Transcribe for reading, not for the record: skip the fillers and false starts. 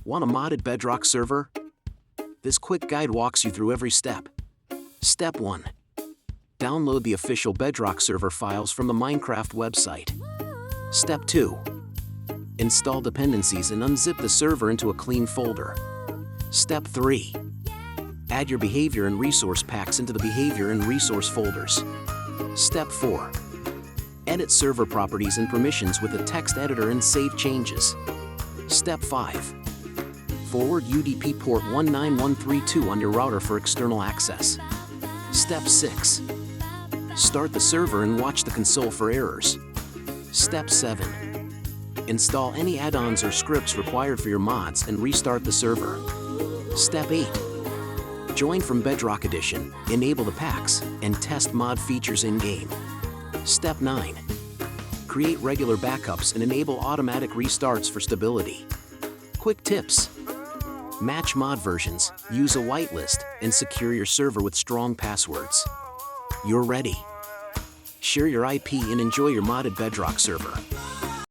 Want a modded Bedrock server? This quick guide walks you through every step. Step 1. Download the official Bedrock server files from the Minecraft website. Step 2. Install dependencies and unzip the server into a clean folder. Step 3. Add your behavior and resource packs into the behavior and resource folders. Step 4. Edit server properties and permissions with a text editor and save changes. Step 5. Forward UDP port 19132 on your router for external access. Step 6. Start the server and watch the console for errors. Step 7. Install any add-ons or scripts required for your mods and restart the server. Step 8. Join from Bedrock Edition, enable the packs, and test mod features in-game. Step 9. Create regular backups and enable automatic restarts for stability. Quick tips. Match mod versions, use a whitelist, and secure your server with strong passwords. You're ready. Share your IP and enjoy your modded Bedrock server.